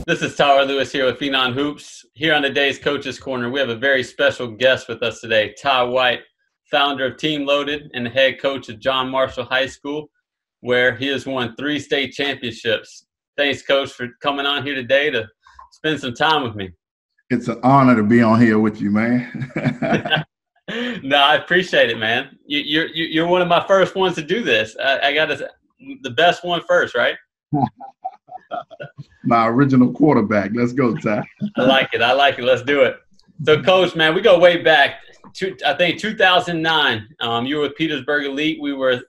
This is Tyler Lewis here with Phenon Hoops. Here on today's Coach's Corner, we have a very special guest with us today, Ty White, founder of Team Loaded and the head coach of John Marshall High School, where he has won 3 state championships. Thanks, Coach, for coming on here today to spend some time with me. It's an honor to be on here with you, man. No, I appreciate it, man. You're one of my first ones to do this. I got the best one first, right? My original quarterback. Let's go, Ty. I like it. Let's do it. So, Coach, man, we go way back to, I think, 2009. You were with Petersburg Elite. We were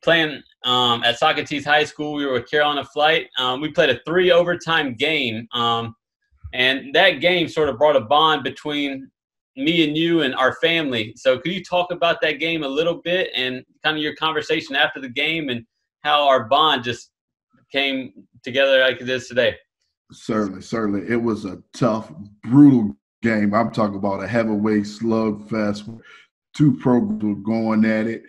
playing at Socrates High School. We were with Carolina Flight. We played a 3 overtime game, and that game sort of brought a bond between me and you and our family. So could you talk about that game a little bit and kind of your conversation after the game and how our bond just came together like it is today? Certainly. It was a tough, brutal game. I'm talking about a heavyweight slugfest. 2 programs were going at it.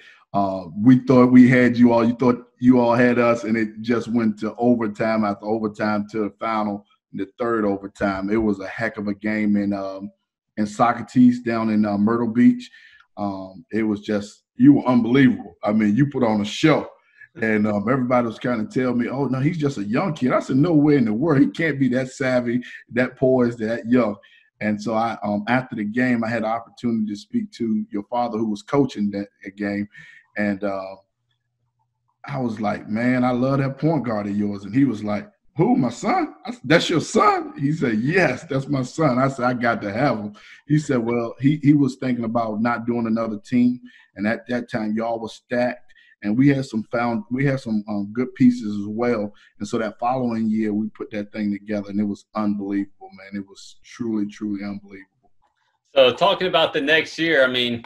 We thought we had you all. You thought you all had us, and it just went to overtime after overtime to the final, the 3rd overtime. It was a heck of a game in Socrates down in Myrtle Beach. It was just, you were unbelievable. I mean, you put on a show. And everybody was kind of telling me, oh, no, he's just a young kid. I said, no way in the world. He can't be that savvy, that poised, that young. And so I, after the game, I had the opportunity to speak to your father who was coaching that game. And I was like, man, I love that point guard of yours. And he was like, who, my son? I said, that's your son? He said, yes, that's my son. I said, I got to have him. He said, well, he was thinking about not doing another team. And at that time, y'all was stacked. And we had some good pieces as well. And so that following year, we put that thing together, and it was unbelievable, man. It was truly, truly unbelievable. So talking about the next year, I mean,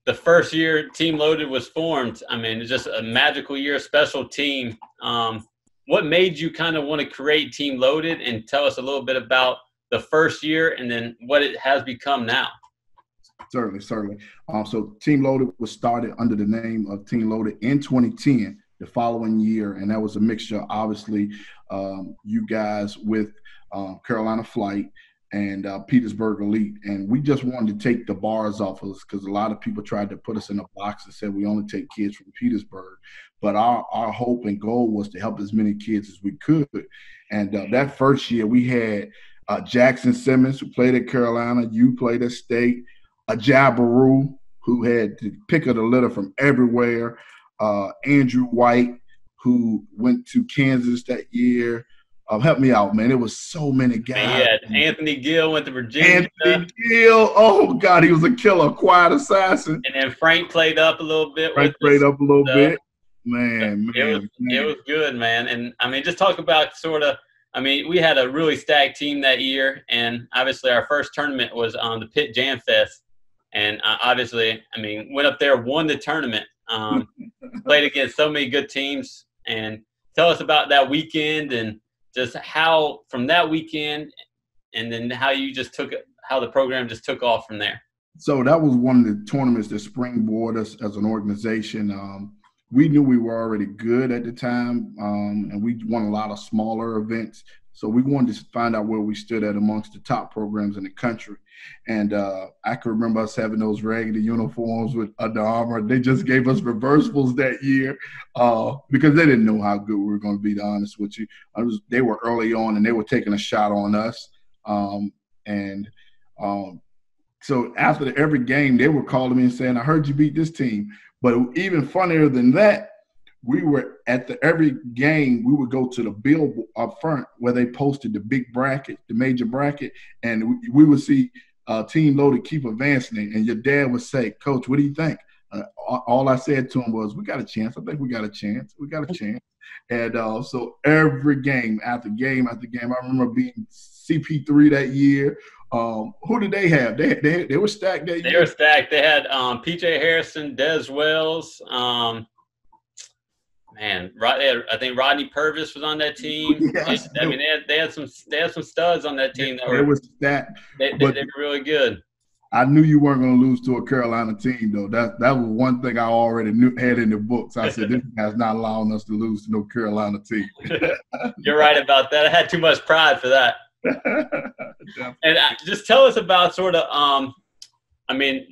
the first year Team Loaded was formed, I mean, it's just a magical year, special team. What made you kind of want to create Team Loaded, and tell us a little bit about the first year and then what it has become now? Certainly. So Team Loaded was started under the name of Team Loaded in 2010, the following year. And that was a mixture, obviously, you guys with Carolina Flight and Petersburg Elite. And we just wanted to take the bars off of us because a lot of people tried to put us in a box and said we only take kids from Petersburg. But our hope and goal was to help as many kids as we could. And that first year we had Jackson Simmons, who played at Carolina. You played at State. Jabaru, who had the pick of the litter from everywhere. Andrew White, who went to Kansas that year. Help me out, man. It was so many guys. Yeah, Anthony Gill went to Virginia. Anthony Gill, oh, God, he was a killer, quiet assassin. And then Frank played up a little bit. Bit. Man. It was good, man. And, I mean, just talk about sort of, I mean, we had a really stacked team that year. And, obviously, our first tournament was on the Pitt Jam Fest. And obviously, I mean, went up there, won the tournament, played against so many good teams. And tell us about that weekend and just how from that weekend and then how you just took it, how the program just took off from there. So that was one of the tournaments that springboarded us as an organization. We knew we were already good at the time, and we won a lot of smaller events. So we wanted to find out where we stood at amongst the top programs in the country. And I can remember us having those raggedy uniforms with Under Armour. They just gave us reversibles that year because they didn't know how good we were going to be, to be honest with you. They were early on, and they were taking a shot on us. So after every game, they were calling me and saying, I heard you beat this team. But even funnier than that, we were at every game, we would go to the billboard up front where they posted the big bracket, the major bracket, and we would see Team Loaded keep advancing. And your dad would say, Coach, what do you think? All I said to him was, we got a chance. I think we got a chance. And so every game after game after game, I remember beating CP3 that year. Who did they have? They were stacked that year. They were stacked. They had P.J. Harrison, Des Wells, I think Rodney Purvis was on that team. Yes, they had some studs on that team that were stacked. They were really good. I knew you weren't going to lose to a Carolina team, though. That was one thing I already had in the books. I said, this guy's not allowing us to lose to no Carolina team. You're right about that. I had too much pride for that. And just tell us about sort of, I mean,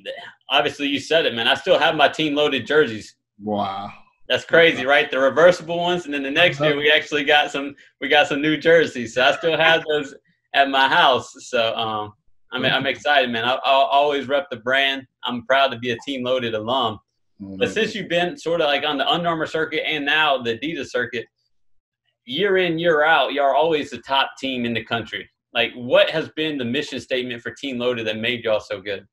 obviously you said it, man. I still have my team loaded jerseys. Wow. That's crazy, right? The reversible ones, and then the next year we actually got some new jerseys. So I still have those at my house. So I'm excited, man. I'll always rep the brand. I'm proud to be a team loaded alum. But since you've been sort of like on the Under Armour circuit and now the Adidas circuit, year in, year out, y'all always the top team in the country. Like, what has been the mission statement for Team Loaded that made y'all so good?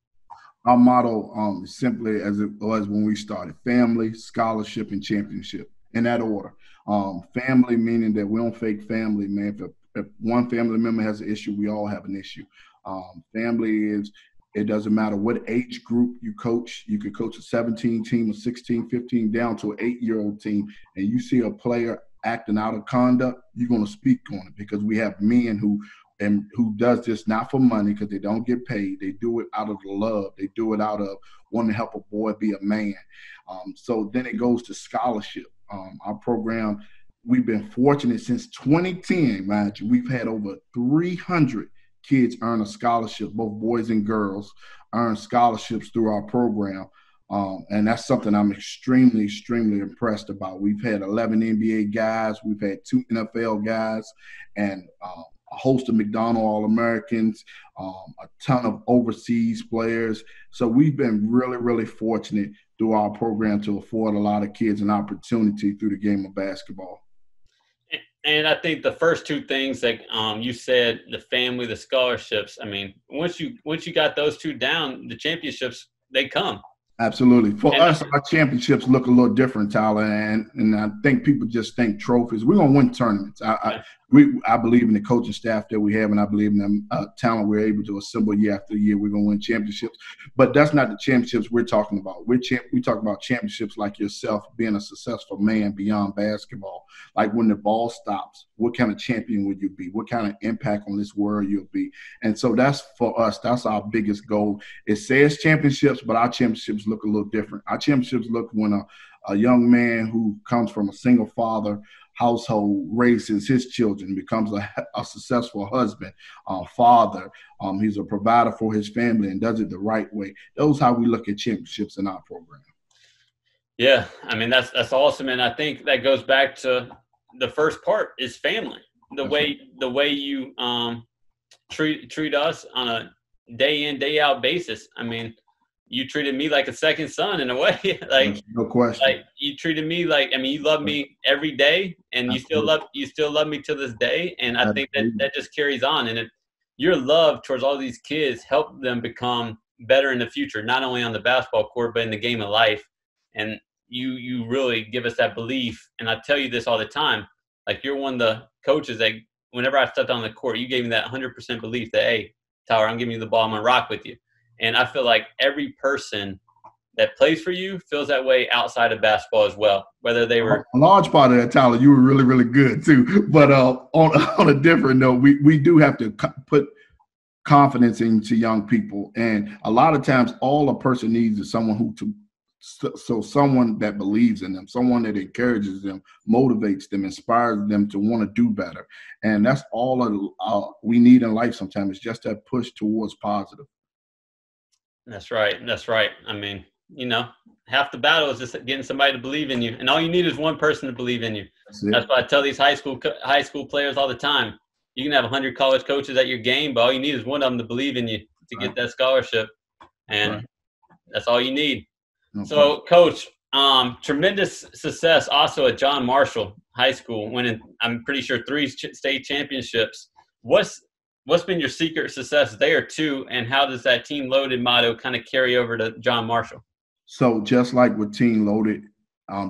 Our motto simply as it was when we started: family, scholarship, and championship, in that order. Family meaning that we don't fake family, man. If one family member has an issue, we all have an issue. Family is, it doesn't matter what age group you coach. You could coach a 17 team, a 16, 15, down to an 8-year-old team, and you see a player acting out of conduct, you're going to speak on it, because we have men who does this not for money, because they don't get paid. They do it out of love. They do it out of wanting to help a boy be a man. So then it goes to scholarship. Our program, we've been fortunate since 2010, mind you. We've had over 300 kids earn a scholarship, both boys and girls earn scholarships through our program. And that's something I'm extremely, extremely impressed about. We've had 11 NBA guys. We've had 2 NFL guys, and a host of McDonald All-Americans, a ton of overseas players. So we've been really, really fortunate through our program to afford a lot of kids an opportunity through the game of basketball. And I think the first 2 things that you said, the family, the scholarships, I mean, once you got those 2 down, the championships, they come. Absolutely. For us, our championships look a little different, Tyler, and I think people just think trophies. We're going to win tournaments. I believe in the coaching staff that we have, and I believe in the talent we're able to assemble year after year. We're going to win championships. But that's not the championships we're talking about. We talk about championships like yourself, being a successful man beyond basketball. Like when the ball stops, what kind of champion would you be? What kind of impact on this world you'll be? And so that's, for us, that's our biggest goal. It says championships, but our championships look a little different. Our championships look when a young man who comes from a single father household raises his children, becomes a successful husband, father. He's a provider for his family and does it the right way. Those are how we look at championships in our program. Yeah, I mean, that's awesome. And I think that goes back to the first part is family. The way you treat us on a day in, day out basis. I mean, you treated me like a second son in a way. Like, no question. Like, you treated me like, I mean, you love me every day, and you still love me to this day. And I think that just carries on. And your love towards all these kids help them become better in the future, not only on the basketball court, but in the game of life. And you really give us that belief. And I tell you this all the time, like, you're one of the coaches that whenever I stepped on the court, you gave me that 100% belief that, hey, Tyler, I'm giving you the ball, I'm going to rock with you. And I feel like every person that plays for you feels that way outside of basketball as well, whether they were – a large part of that, Tyler, you were really, really good too. But on a different note, we do have to put confidence into young people. And a lot of times all a person needs is someone someone that believes in them, someone that encourages them, motivates them, inspires them to want to do better. And that's all we need in life sometimes. It's just that push towards positive. That's right. I mean, half the battle is just getting somebody to believe in you, and all you need is one person to believe in you. That's why I tell these high school players all the time. You can have 100 college coaches at your game, but all you need is one of them to believe in you to get that scholarship, and that's all you need. So, Coach, tremendous success also at John Marshall High School, winning, I'm pretty sure, 3 state championships. What's been your secret success there too, and how does that Team Loaded motto kind of carry over to John Marshall? So just like with Team Loaded,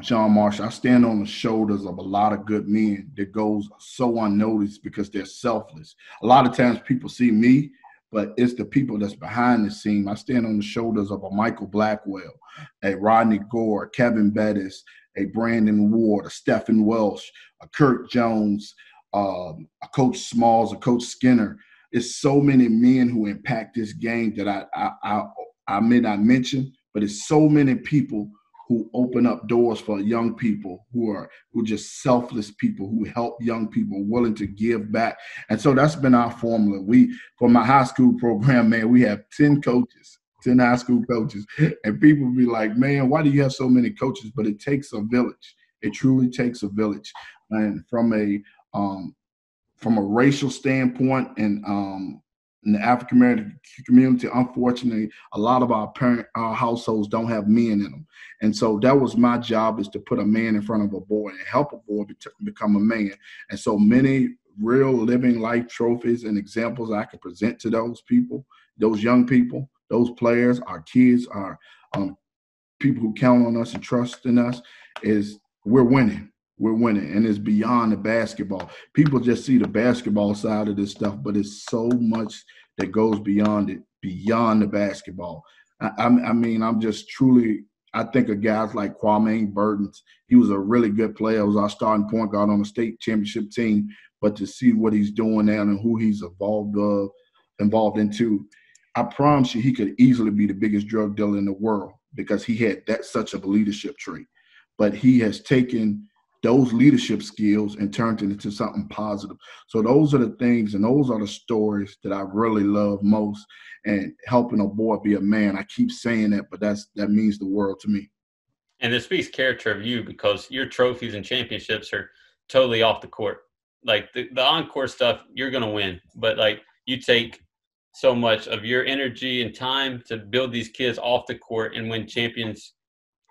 John Marshall, I stand on the shoulders of a lot of good men that goes so unnoticed because they're selfless. A lot of times people see me, but it's the people that's behind the scene. I stand on the shoulders of a Michael Blackwell, a Rodney Gore, Kevin Bettis, a Brandon Ward, a Stephen Welsh, a Kurt Jones, a Coach Smalls, a Coach Skinner. It's so many men who impact this game that I may not mention, but it's so many people who open up doors for young people who just selfless people who help young people willing to give back. And so that's been our formula. For my high school program, man, we have 10 coaches, 10 high school coaches, and people be like, man, why do you have so many coaches? But it takes a village. It truly takes a village. And from a racial standpoint and in the African American community, unfortunately, a lot of our households don't have men in them. And so that was my job, is to put a man in front of a boy and help a boy become a man. And so many real living life trophies and examples I can present to those people, those young people, those players, our kids, our people who count on us and trust in us, is we're winning. We're winning, and it's beyond the basketball. People just see the basketball side of this stuff, but it's so much that goes beyond it, beyond the basketball. I mean, I'm just truly, I think of guys like Kwame Burton. He was a really good player. He was our starting point guard on the state championship team. But to see what he's doing now and who he's involved into, I promise you he could easily be the biggest drug dealer in the world because he had such a leadership trait. But he has taken those leadership skills and turned it into something positive. So those are the things and those are the stories that I really love most, and helping a boy be a man. I keep saying that, but that means the world to me. And it speaks character of you, because your trophies and championships are totally off the court. Like the on-court stuff, you're going to win. But like you take so much of your energy and time to build these kids off the court and win champions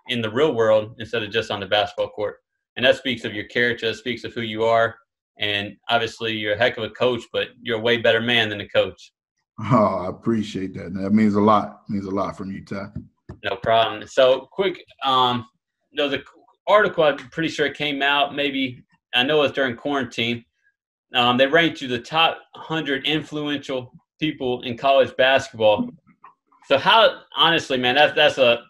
in the real world instead of just on the basketball court. And that speaks of your character. That speaks of who you are. And obviously, you're a heck of a coach, but you're a way better man than a coach. Oh, I appreciate that. That means a lot. It means a lot from you, Ty. No problem. So, quick, there's an article, I'm pretty sure it came out, maybe, I know it's during quarantine. They ranked you the top 100 influential people in college basketball. So, how, honestly, man, that's a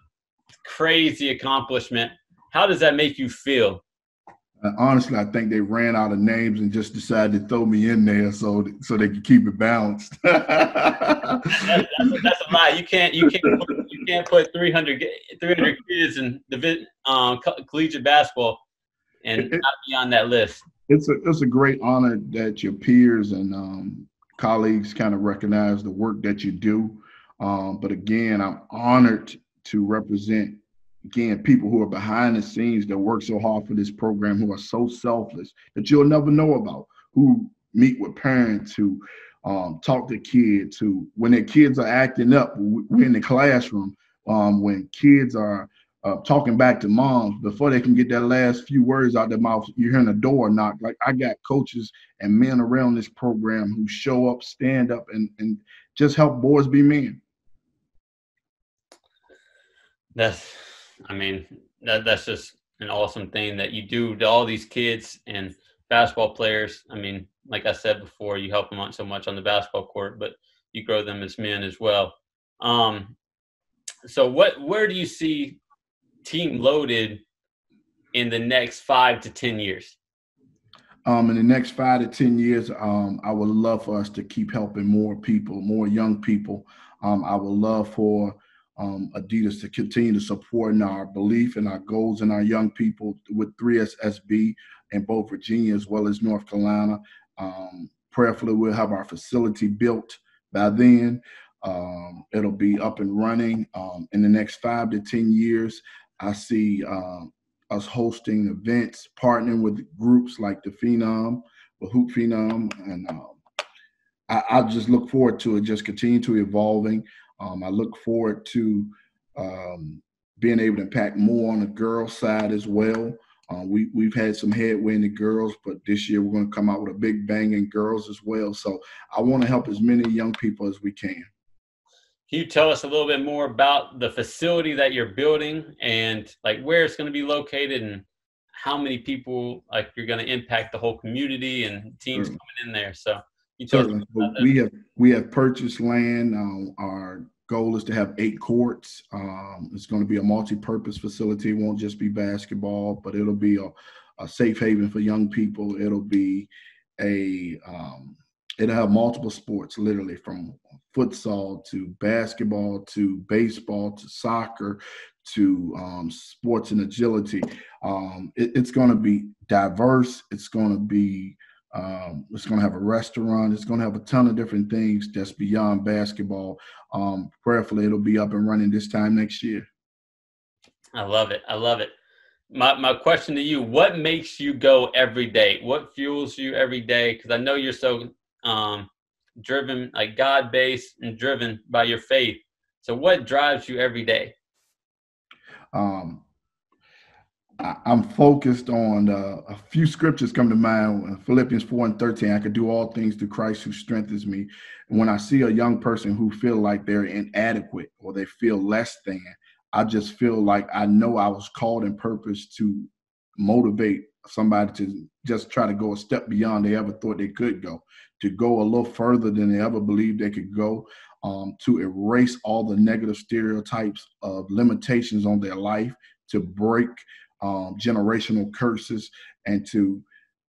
crazy accomplishment. How does that make you feel? Honestly, I think they ran out of names and just decided to throw me in there so they could keep it balanced. That's a lie. You can't put 300 kids in the collegiate basketball and not be on that list. It's a great honor that your peers and colleagues kind of recognize the work that you do. But again, I'm honored to represent, again, people who are behind the scenes that work so hard for this program, who are so selfless that you'll never know about, who meet with parents, who talk to kids, who, when their kids are acting up, we're in the classroom, when kids are talking back to moms, before they can get that last few words out their mouth, you're hearing a door knock. Like, I got coaches and men around this program who show up, stand up, and just help boys be men. That's just an awesome thing that you do to all these kids and basketball players. I mean, like I said before, you help them out so much on the basketball court, but you grow them as men as well. So where do you see Team Loaded in the next 5 to 10 years? In the next 5 to 10 years, I would love for us to keep helping more people, more young people. I would love for Adidas to continue to support in our belief and our goals and our young people with 3SSB in both Virginia as well as North Carolina. Prayerfully, we'll have our facility built by then. It'll be up and running. In the next 5 to 10 years, I see us hosting events, partnering with groups like the Phenom, the Hoop Phenom, and I just look forward to it just continue to evolving. I look forward to being able to impact more on the girls' side as well. We've had some headway in the girls, but this year we're going to come out with a big bang in girls as well. So I want to help as many young people as we can. Can you tell us a little bit more about the facility that you're building and like where it's going to be located and how many people like you're going to impact the whole community and teams coming in there? So you tell us about that. We have purchased land. Our goal is to have 8 courts. It's going to be a multi-purpose facility. It won't just be basketball, but it'll be a safe haven for young people. It'll be it'll have multiple sports, literally from futsal to basketball to baseball to soccer to sports and agility. It's going to be diverse. It's going to have a restaurant. It's going to have a ton of different things that's beyond basketball. Prayerfully, it'll be up and running this time next year. I love it. I love it. My question to you, what makes you go every day? What fuels you every day? Because I know you're so driven, like God-based and driven by your faith. So what drives you every day? I'm focused on a few scriptures come to mind. Philippians 4:13. I could do all things through Christ who strengthens me. And when I see a young person who feel like they're inadequate or they feel less than, I just feel like I know I was called and purposed to motivate somebody to just try to go a step beyond they ever thought they could go, to go a little further than they ever believed they could go, to erase all the negative stereotypes of limitations on their life, to break generational curses, and to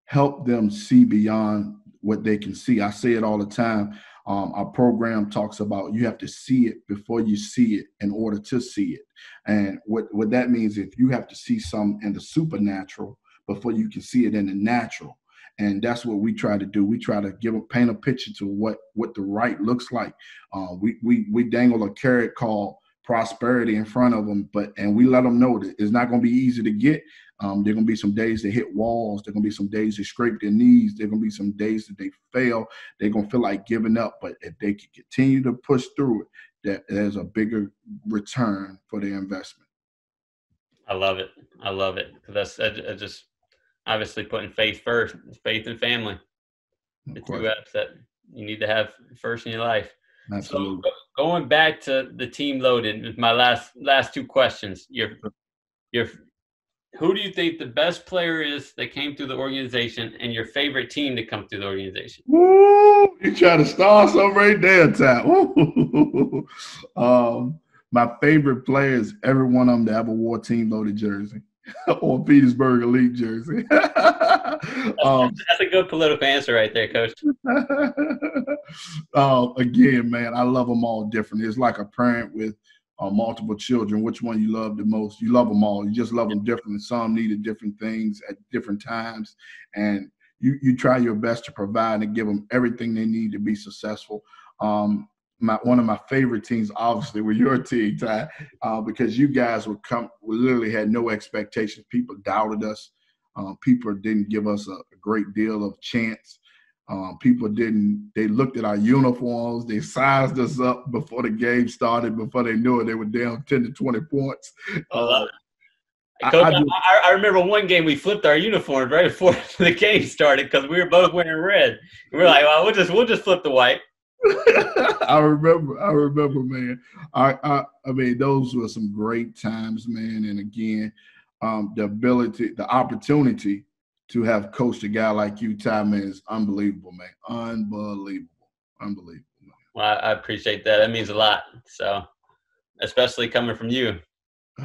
help them see beyond what they can see. I say it all the time. Our program talks about you have to see it before you see it in order to see it. And what that means is you have to see some in the supernatural before you can see it in the natural. And that's what we try to do. We try to paint a picture to what the right looks like. We dangle a carrot called prosperity in front of them, and we let them know that it's not going to be easy to get. There are going to be some days they hit walls. There are going to be some days they scrape their knees. There are going to be some days that they fail. They're going to feel like giving up. But if they can continue to push through it, that there's a bigger return for their investment. I love it. I love it. That's just obviously putting faith first, faith and family. The two apps that you need to have first in your life. Absolutely. So going back to the team loaded, my last two questions. Who do you think the best player is that came through the organization, and your favorite team to come through the organization? Woo! You try to start something right there, Ty. My favorite player is every one of them that ever wore team loaded jersey or Petersburg Elite jersey. That's a good political answer right there, Coach. Again, man, I love them all different. It's like a parent with multiple children. Which one you love the most? You love them all. You just love them differently. Some needed different things at different times, and you try your best to provide and give them everything they need to be successful. One of my favorite teams, obviously, were your team, Ty, because you guys we literally had no expectations. People doubted us. People didn't give us a great deal of chance. They looked at our uniforms. They sized us up before the game started. Before they knew it, they were down 10 to 20 points. Coach, I remember one game we flipped our uniforms right before the game started because we were both wearing red. We were like, well, we'll just flip the white. I remember, man. I mean, those were some great times, man. And again, the opportunity to have coached a guy like you, Ty, man, is unbelievable, man. Unbelievable, man. Well, I appreciate that. That means a lot. So, especially coming from you,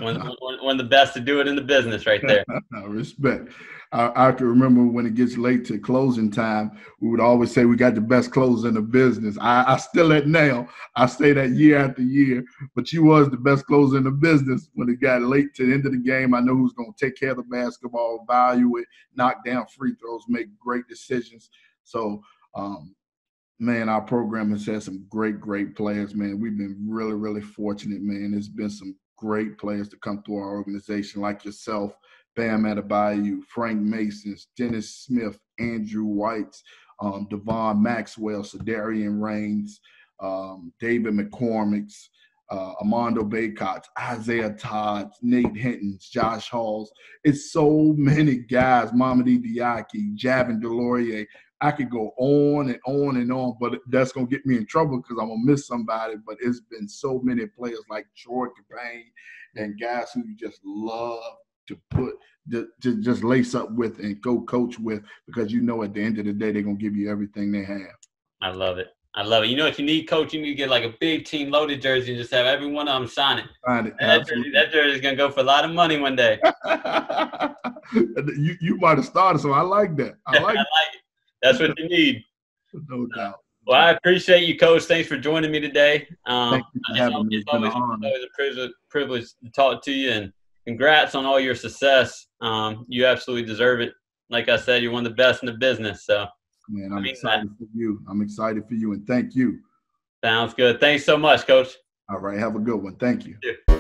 one of the best to do it in the business, right there. Respect. I can remember when it gets late to closing time, we would always say we got the best closer in the business. I still at now. I say that year after year, but you was the best closer in the business when it got late to the end of the game. I know who's going to take care of the basketball, value it, knock down free throws, make great decisions. So, man, our program has had some great players, man. We've been really, really fortunate, man. There's been some great players to come through our organization like yourself, Bam Adebayo, Frank Masons, Dennis Smith, Andrew Whites, Devon Maxwell, Sadarian Raines, David McCormick's, Armando Baycott, Isaiah Todd, Nate Hinton's, Josh Halls. It's so many guys, Mamadi Diaki, Javin Delorier. I could go on and on and on, but that's going to get me in trouble because I'm going to miss somebody. But it's been so many players like Troy Capane and guys who you just love to just lace up with and go coach with because you know at the end of the day they're going to give you everything they have. I love it. You know what you need, Coach? You need to get like a big team loaded jersey and just have every one of them sign it. That jersey is going to go for a lot of money one day. You might have started, so I like that. I like it. That's what you need. No doubt. Well, I appreciate you, Coach. Thanks for joining me today. Thank you for having me. It's been an honor. It's always a privilege to talk to you, and congrats on all your success. You absolutely deserve it. Like I said, you're one of the best in the business. So, man, I'm excited for you. I'm excited for you, and thank you. Sounds good. Thanks so much, Coach. All right, have a good one. Thank you. You too.